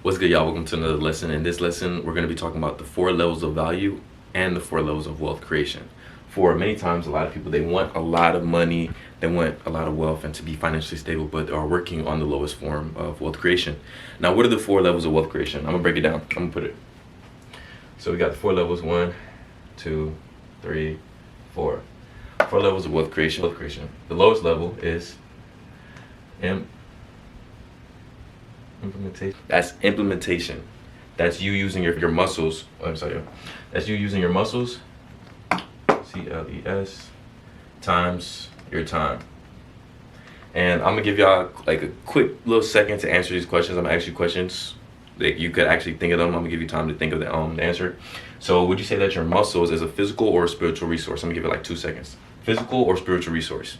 What's good, y'all? Welcome to another lesson. In this lesson, we're going to be talking about the 4 levels of value and the 4 levels of wealth creation. For many times, a lot of people, they want a lot of money, they want a lot of wealth and to be financially stable, but are working on the lowest form of wealth creation. Now, what are the 4 levels of wealth creation? I'm going to break it down. I'm going to put it. So we got the 4 levels, 1, 2, 3, 4. 4 levels of wealth creation. The lowest level is implementation. That's implementation. That's you using your muscles. That's you using your muscles. CLES times your time. And I'm gonna give y'all like a quick little second to answer these questions. I'm gonna ask you questions that you could actually think of them. I'm gonna give you time to think of the answer. So would you say that your muscles is a physical or a spiritual resource? I'm gonna give it like 2 seconds. Physical or spiritual resource?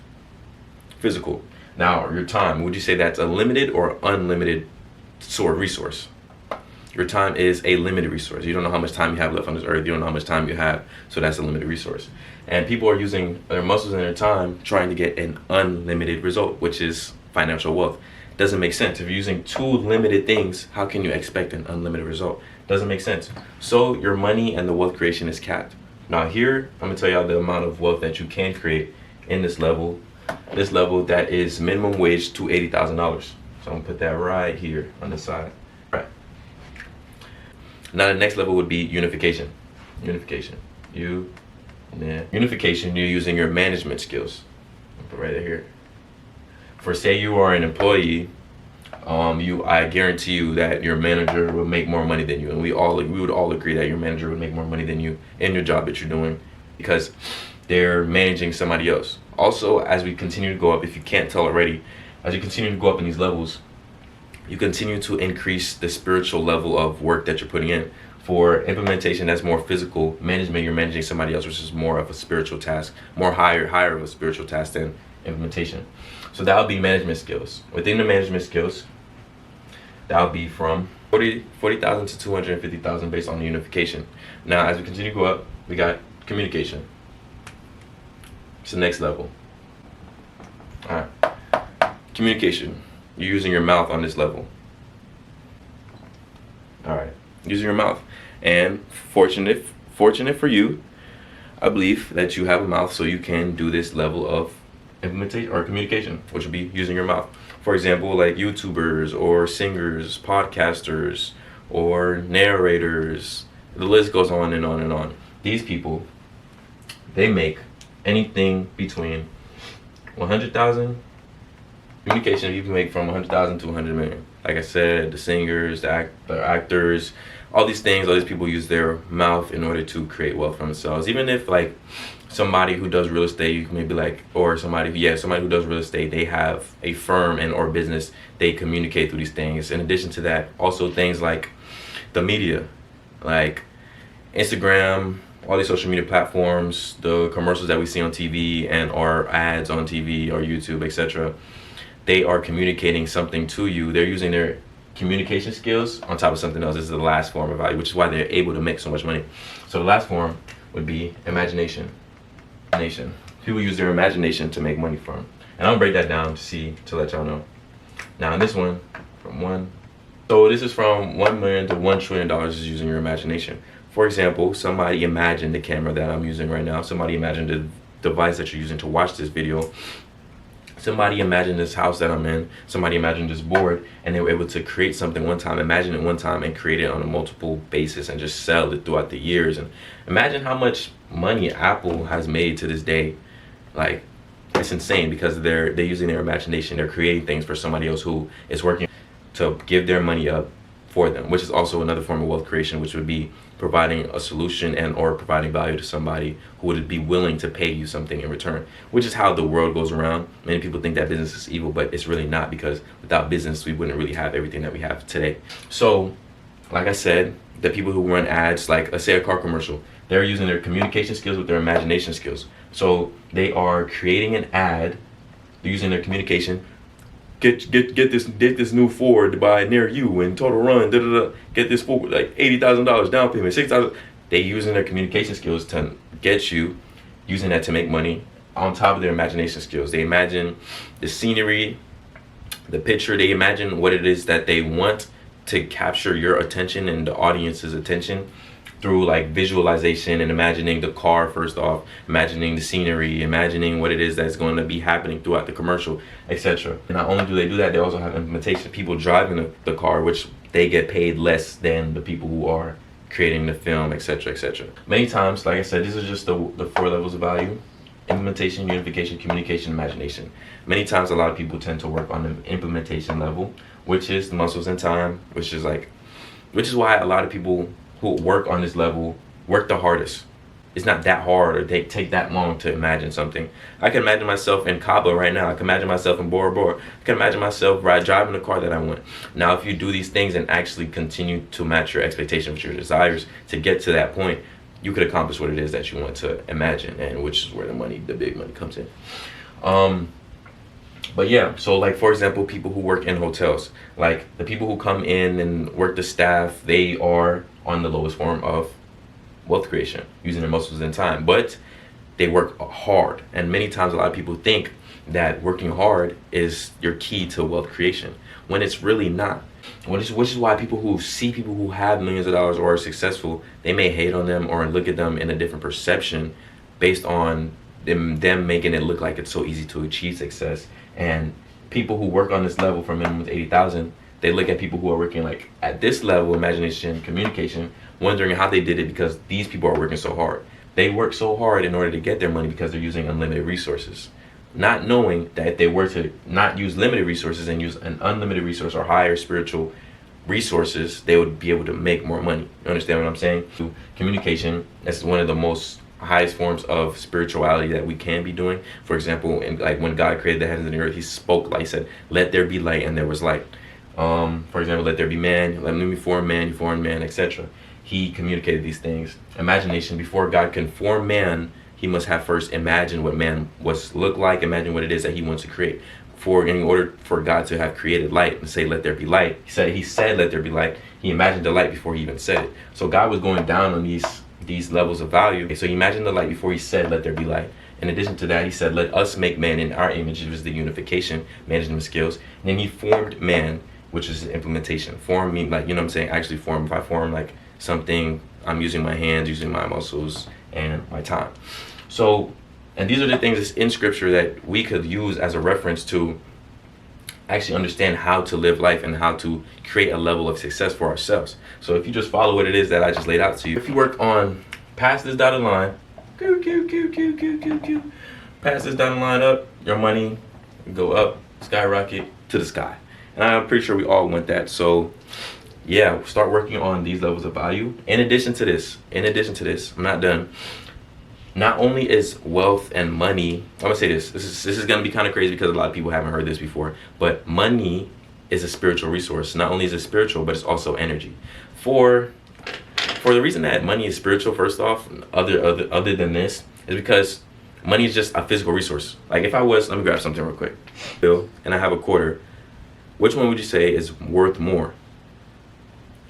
Physical. Now your time, would you say that's a limited or unlimited resource? Your time is a limited resource. You don't know how much time you have left on this earth. You don't know how much time you have, so that's a limited resource. And people are using their muscles and their time trying to get an unlimited result, which is financial wealth. Doesn't make sense. If you're using 2 limited things, how can you expect an unlimited result? Doesn't make sense. So your money and the wealth creation is capped. Now here, I'm gonna tell y'all the amount of wealth that you can create in this level. This level that is minimum wage to $80,000. So I'm gonna put that right here on the side. Right. Now the next level would be unification. Unification, you're using your management skills. I'll put right here. For say you are an employee, I guarantee you that your manager will make more money than you, and we would all agree that your manager would make more money than you in your job that you're doing because they're managing somebody else. Also, as we continue to go up, if you can't tell already, as you continue to go up in these levels, you continue to increase the spiritual level of work that you're putting in. For implementation, that's more physical. Management, you're managing somebody else, which is more of a spiritual task, more higher of a spiritual task than implementation. So that would be management skills. Within the management skills, that would be from 40,000 to 250,000 based on the unification. Now, as we continue to go up, we got communication. It's the next level. All right, communication. You're using your mouth on this level. All right, using your mouth. And fortunate for you, I believe that you have a mouth so you can do this level of implementation or communication, which would be using your mouth. For example, like YouTubers or singers, podcasters, or narrators. The list goes on and on and on. These people, they make anything between 100,000 communication. You can make from 100,000 to 100 million. Like I said, the singers, the actors, all these things, all these people use their mouth in order to create wealth for themselves. Even if like somebody who does real estate, maybe like, or somebody who does real estate, they have a firm and or business, they communicate through these things. In addition to that, also things like the media, like Instagram, all these social media platforms, the commercials that we see on TV and or ads on TV or YouTube, etc. They are communicating something to you. They're using their communication skills on top of something else. This is the last form of value, which is why they're able to make so much money. So the last form would be imagination. People use their imagination to make money from. And I'll break that down to let y'all know. Now in this one, this is from $1 million to $1 trillion is using your imagination. For example, somebody imagined the camera that I'm using right now. Somebody imagined the device that you're using to watch this video. Somebody imagined this house that I'm in. Somebody imagined this board, and they were able to create something one time, imagine it one time, and create it on a multiple basis and just sell it throughout the years. And imagine how much money Apple has made to this day. Like, it's insane because they're using their imagination. They're creating things for somebody else who is working to give their money up for them, which is also another form of wealth creation, which would be providing a solution and or providing value to somebody who would be willing to pay you something in return, which is how the world goes around. Many people think that business is evil, but it's really not, because without business, we wouldn't really have everything that we have today. So, like I said, the people who run ads, like let's say a car commercial, they're using their communication skills with their imagination skills. So they are creating an ad, they're using their communication. Get this new Ford by near you and total run, get this Ford, like $80,000 down payment, $6,000. They using their communication skills to get you, using that to make money on top of their imagination skills. They imagine the scenery, the picture, they imagine what it is that they want to capture your attention and the audience's attention through like visualization and imagining the car first off, imagining the scenery, imagining what it is that's going to be happening throughout the commercial, etc. And not only do they do that, they also have implementation, people driving the car, which they get paid less than the people who are creating the film, etc., etc. Many times, like I said, these are just the 4 levels of value: implementation, unification, communication, imagination. Many times a lot of people tend to work on the implementation level, which is the muscles and time, which is why a lot of people who work on this level work the hardest. It's not that hard or they take that long to imagine something. I can imagine myself in Cabo right now. I can imagine myself in Bora Bora. I can imagine myself driving the car that I want. Now, if you do these things and actually continue to match your expectations with your desires to get to that point, you could accomplish what it is that you want to imagine, and which is where the big money comes in. But yeah, so like for example, people who work in hotels, like the people who come in and work the staff, they are on the lowest form of wealth creation, using their muscles and time, but they work hard. And many times a lot of people think that working hard is your key to wealth creation, when it's really not. Which is why people who see people who have millions of dollars or are successful, they may hate on them or look at them in a different perception based on them making it look like it's so easy to achieve success. And people who work on this level from minimum to 80,000, they look at people who are working like at this level, imagination, communication, wondering how they did it, because these people are working so hard. They work so hard in order to get their money because they're using unlimited resources, not knowing that if they were to not use limited resources and use an unlimited resource or higher spiritual resources, they would be able to make more money. You understand what I'm saying? So communication, that's one of the most highest forms of spirituality that we can be doing. For example, like when God created the heavens and the earth, he spoke, like he said, let there be light, and there was light. For example, let there be man, let me form man, you form man, etc. He communicated these things. Imagination, before God can form man, he must have first imagined what man was look like, imagine what it is that he wants to create. In order for God to have created light and say let there be light, he said let there be light. He imagined the light before he even said it. So God was going down on these levels of value. So he imagined the light before he said let there be light. In addition to that, he said let us make man in our image. It was the unification, management skills. And then he formed man, which is the implementation. Form me, like, you know what I'm saying, actually form. If I form like something, I'm using my hands, using my muscles, and my time. So, and these are the things that's in scripture that we could use as a reference to actually understand how to live life and how to create a level of success for ourselves. So if you just follow what it is that I just laid out to you, if you work on past this dotted line, pass this dotted line up, your money will go up, skyrocket to the sky. And I'm pretty sure we all want that. So yeah, start working on these levels of value. In addition to this, I'm not done. Not only is wealth and money, I'm gonna say this is gonna be kind of crazy because a lot of people haven't heard this before, but money is a spiritual resource. Not only is it spiritual, but it's also energy. For the reason that money is spiritual, first off, other than this, is because money is just a physical resource. Like if I was, let me grab something real quick, bill, and I have a quarter, which one would you say is worth more?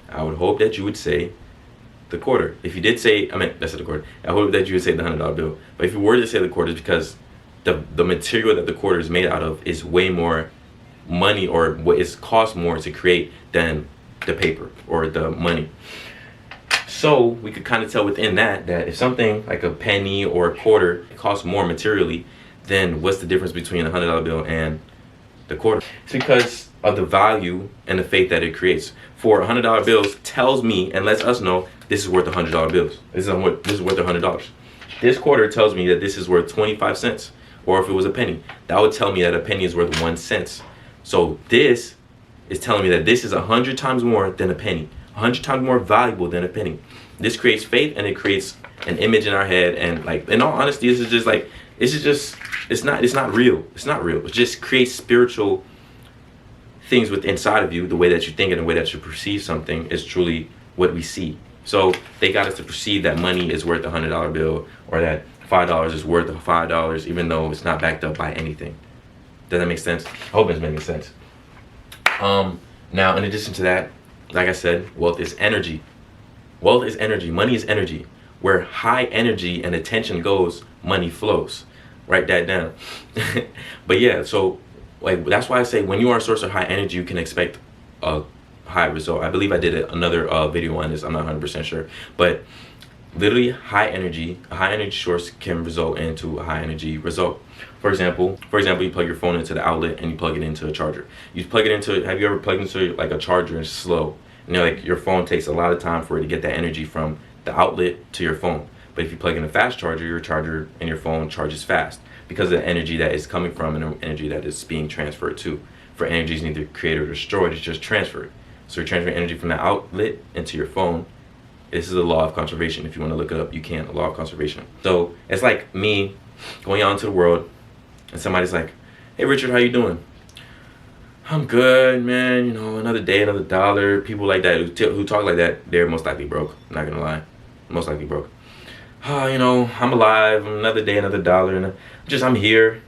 I would hope that you would say the quarter. If you did say, that's the quarter. I hope that you would say the $100 bill. But if you were to say the quarter, it's because the material that the quarter is made out of is way more money, or what is cost more to create than the paper or the money. So we could kind of tell within that if something like a penny or a quarter costs more materially, then what's the difference between a $100 bill and the quarter? It's because of the value and the faith that it creates. For $100 bills tells me and lets us know this is worth $100 bills. This is worth $100. This quarter tells me that this is worth 25 cents. Or if it was a penny, that would tell me that a penny is worth 1 cent. So this is telling me that this is 100 times more than a penny, 100 times more valuable than a penny. This creates faith, and it creates an image in our head. And like, in all honesty, this is just like, it's not real. It's not real. It just creates spiritual things within inside of you. The way that you think and the way that you perceive something is truly what we see. So they got us to perceive that money is worth a $100 bill, or that $5 is worth $5, even though it's not backed up by anything. Does that make sense? I hope it's making sense. Now, in addition to that, like I said, wealth is energy. Wealth is energy. Money is energy. Where high energy and attention goes, money flows. Write that down. But yeah, so like that's why I say when you are a source of high energy, you can expect a high result. I believe I did another video on this. I'm not 100% sure, but literally a high energy source can result into a high energy result. For example, you plug your phone into the outlet and you plug it into a charger. You plug it into, have you ever plugged into like a charger and it's slow? You know, like your phone takes a lot of time for it to get that energy from the outlet to your phone. But if you plug in a fast charger, your charger and your phone charges fast because of the energy that is coming from and the energy that is being transferred to. For energy is neither created or destroyed, it's just transferred. So you're transferring energy from the outlet into your phone. This is the law of conservation. If you want to look it up, you can. The law of conservation. So it's like me going out into the world and somebody's like, hey Richard, how you doing? I'm good, man. You know, another day, another dollar. People like that who talk like that, they're most likely broke. I'm not gonna lie, most likely broke. You know, I'm alive. Another day, another dollar, and I'm here.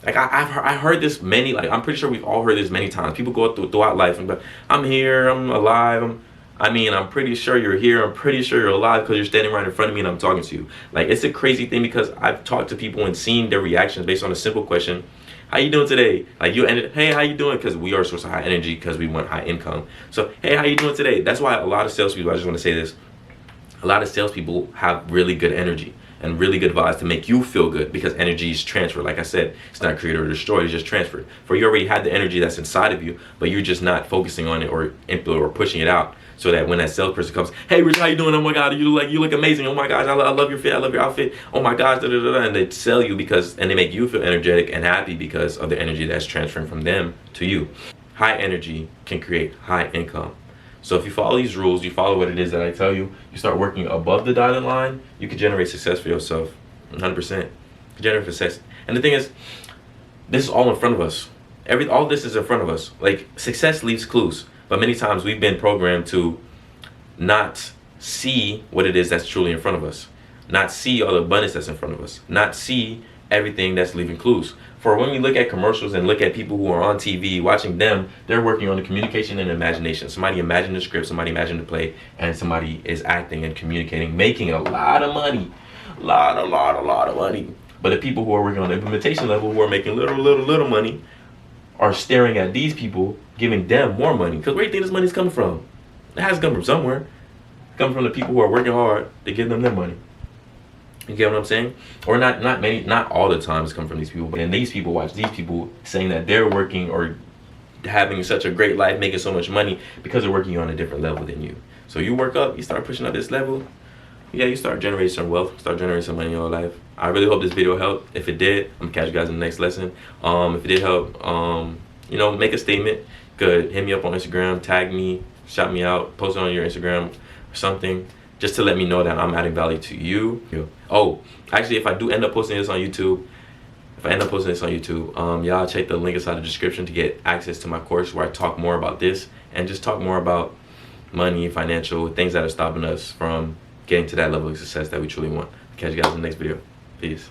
Like I heard this many. Like I'm pretty sure we've all heard this many times. People go throughout life and go, I'm here. I'm alive. I'm pretty sure you're here. I'm pretty sure you're alive because you're standing right in front of me and I'm talking to you. Like it's a crazy thing because I've talked to people and seen their reactions based on a simple question. How you doing today? Like you ended, hey, how you doing? Because we are a source of high energy because we want high income. So, hey, how you doing today? That's why a lot of salespeople, I just want to say this, a lot of salespeople have really good energy and really good vibes to make you feel good because energy is transferred. Like I said, it's not created or destroyed, it's just transferred. For you already had the energy that's inside of you, but you're just not focusing on it or pushing it out. So that when that salesperson comes, hey Rich, how you doing? Oh my God, you look amazing. Oh my gosh, I love your fit. I love your outfit. Oh my gosh, da, da, da, da. And they sell you and they make you feel energetic and happy because of the energy that's transferring from them to you. High energy can create high income. So if you follow these rules, you follow what it is that I tell you, you start working above the dotted line, you can generate success for yourself. 100%. Generate success. And the thing is, this is all in front of us. All this is in front of us. Like success leaves clues. But many times we've been programmed to not see what it is that's truly in front of us, not see all the abundance that's in front of us, not see everything that's leaving clues. For when we look at commercials and look at people who are on TV, watching them, they're working on the communication and imagination. Somebody imagined the script, somebody imagined the play, and somebody is acting and communicating, making a lot of money, a lot of money. But the people who are working on the implementation level, who are making little money, are staring at these people, giving them more money. Because where do you think this money's coming from? It has to come from somewhere. It's coming from the people who are working hard to give them their money. You get what I'm saying? Or not all the time it's coming from these people, but then these people watch these people saying that they're working or having such a great life, making so much money because they're working on a different level than you. So you work up, you start pushing up this level, yeah, you start generating some wealth, start generating some money in your life. I really hope this video helped. If it did, I'm gonna catch you guys in the next lesson. If it did help, you know, make a statement. Good, hit me up on Instagram, tag me, shout me out, post it on your Instagram or something, just to let me know that I'm adding value to you. Oh, actually, if I do end up posting this on YouTube, y'all check the link inside the description to get access to my course where I talk more about this and just talk more about money, financial, things that are stopping us from getting to that level of success that we truly want. Catch you guys in the next video. Peace.